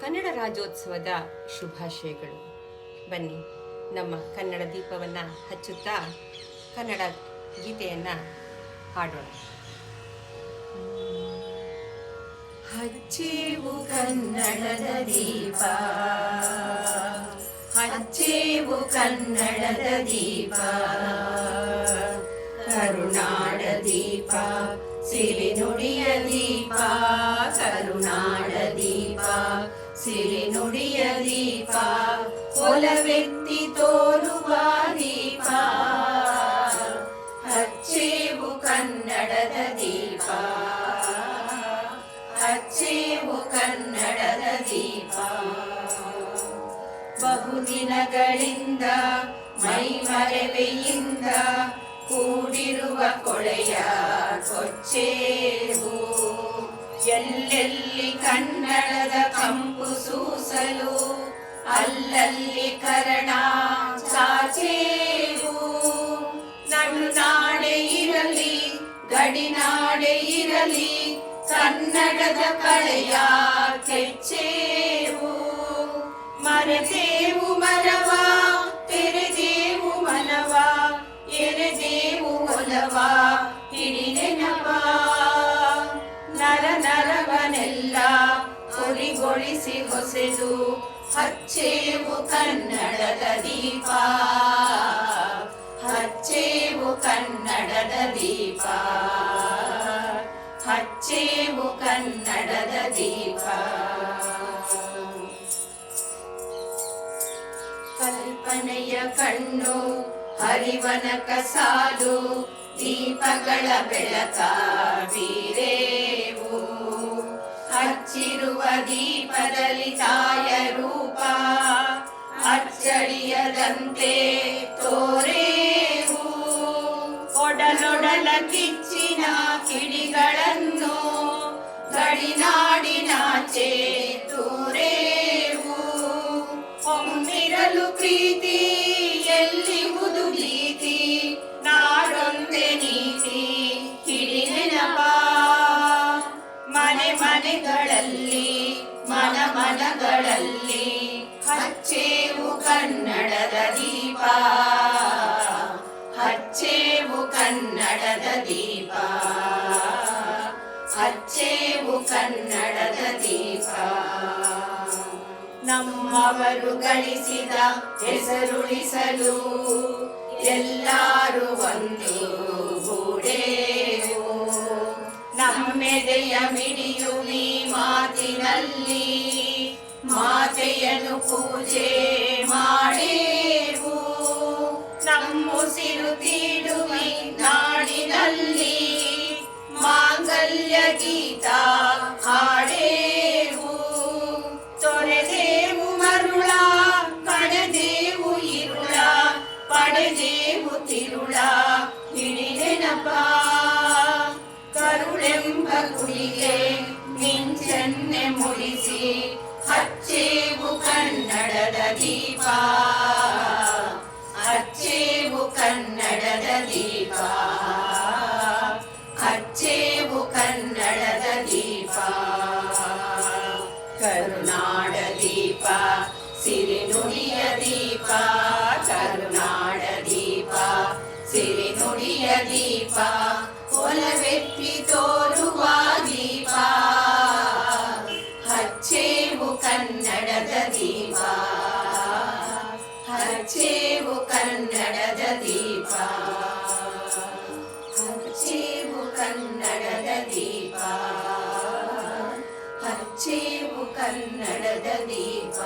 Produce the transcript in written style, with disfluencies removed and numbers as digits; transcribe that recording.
ಕನ್ನಡ ರಾಜ್ಯೋತ್ಸವದ ಶುಭಾಶಯಗಳು. ಬನ್ನಿ, ನಮ್ಮ ಕನ್ನಡ ದೀಪವನ್ನು ಹಚ್ಚುತ್ತಾ ಕನ್ನಡ ಗೀತೆಯನ್ನು ಹಾಡೋಣ. ಹಚ್ಚೇವು ಕನ್ನಡದ ದೀಪ, ಹಚ್ಚೇವು ಕನ್ನಡದ ದೀಪ, ಕರುನಾಡ ದೀಪ, ಸಿರಿನುಡಿಯ ದೀಪ, ಕರುನಾಡ ದೀಪ, ಸಿರಿನುಡಿಯ ದೀಪ, ಒಲವೆತ್ತಿ ತೋರುವ ದೀಪ, ಹಚ್ಚೇವು ಕನ್ನಡದ ದೀಪ, ಹಚ್ಚೇವು ಕನ್ನಡದ ದೀಪ. ಬಹುದಿನಗಳಿಂದ ಮೈಮರೆವೆಯಿಂದ ಕೂಡಿರುವ ಕೊಳೆಯ ಕೊಚ್ಚೇವು, ಎಲ್ಲೆಲ್ಲಿ ಕನ್ನಡದ ಕಂಪು ಸೂಸಲು ಅಲ್ಲಲ್ಲಿ ಕರಣ ಚಾಚೇವು. ನಡುನಾಡೆ ಇರಲಿ ಗಡಿನಾಡೆ ಇರಲಿ ಕನ್ನಡದ ಕಳೆಯ ಕೆಚ್ಚೇವು. ಮರೆತೇವು ಮರವ ತೆರೆದೇವು ಮನವ, ಎರೆದೇವು ಒಲವ ಹಿಡಿ ನೆನಪ, ನರ ನರವನೆಲ್ಲ ಹೊರಿಗೊಳಿಸಿ ಹೊಸೆದು ಹಚ್ಚೇವು ಕನ್ನಡದ ದೀಪ, ಹಚ್ಚೇವು ಕನ್ನಡದ ದೀಪ, ಹಚ್ಚೇವು ಕನ್ನಡದ ದೀಪ. ಕಲ್ಪನೆಯ ಕಣ್ಣು ಹರಿವನಕ ಸಾಲು ದೀಪಗಳ ಬೆಳಕ ಬೀರೇವು, ಹಚ್ಚಿರುವ ದೀಪದಲ್ಲಿ ತಾಯ ರೂಪ ಅಚ್ಚಳಿಯದಂತೆ ತೋರೇವು. ಒಡಲೊಡಲ ಕಿಚ್ಚಿನ ಕಿಡಿಗಳನ್ನು ಗಡಿನಾಡಿನಾಚೆ ತೂರೇವು. ಒಮ್ಮಿರಲು ಪ್ರೀತಿ ಎಲ್ಲಿಹುದು ಭೀತಿ, ನಾಡೊಂದೆ ನೀತಿ ಹಿಡಿ ನೆನಪ, ಮನೆ ಮನೆಗಳಲ್ಲಿ ಮನ ಮನಗಳಲ್ಲಿ ಹಚ್ಚೇವು ಕನ್ನಡದ ದೀಪ, ಹಚ್ಚೇವು ಕನ್ನಡದ ದೀಪ, ಹಚ್ಚೇವು ಕನ್ನಡದ ದೀಪ. ನಮ್ಮವರು ಗಳಿಸಿದ ಹೆಸರುಳಿಸಲು ಎಲ್ಲರೂ ಒಂದು ಗೂಡೇವು, ನಮ್ಮೆದೆಯ ಮಿಡಿಯುವಿ ಮಾತಿನಲ್ಲಿ ಮಾತೆಯನ್ನು ಪೂಜೆ ಮಾಡೇವು. ನಮ್ಮುಸಿರು ತೀಡುವಿ ನಾಡಿನಲ್ಲಿ ಮಾಂಗಲ್ಯ ಗೀತ ಹಾಡೇವು. ತೊರೆದೇವು ಮರುಳ ಕಡೆದೇವು ಇರುಳ, ಪಡೆದೇವು ತಿರುಳ ಹಿಡಿ ನೆನಪ, ಕರುಳೆಂಬ ಗುಡಿಗೆ ಮಿಂಚನ್ನೆ ಮುಡಿಸಿ ಹಚ್ಚೇವು ಕನ್ನಡದ ದೀಪ, ಹಚ್ಚೇವು ಕನ್ನಡದ ದೀಪ, ಹಚ್ಚೇವು ಕನ್ನಡದ ದೀಪ. ಕರುನಾಡ ದೀಪ, ಸಿರಿನುಡಿಯ ದೀಪ, ಕರುನಾಡ ದೀಪ, ಸಿರಿನುಡಿಯ ದೀಪ, ಒಲವೆತ್ತಿ ತೋರುವ ದೀಪ, ಹಚ್ಚೇವು ಕನ್ನಡದ ದೀಪ, ಹಚ್ಚೇವು ಕನ್ನಡದ ದೀಪ, ಹಚ್ಚೇವು ಕನ್ನಡದ ದೀಪ, ಹಚ್ಚೇವು ಕನ್ನಡದ ದೀಪ.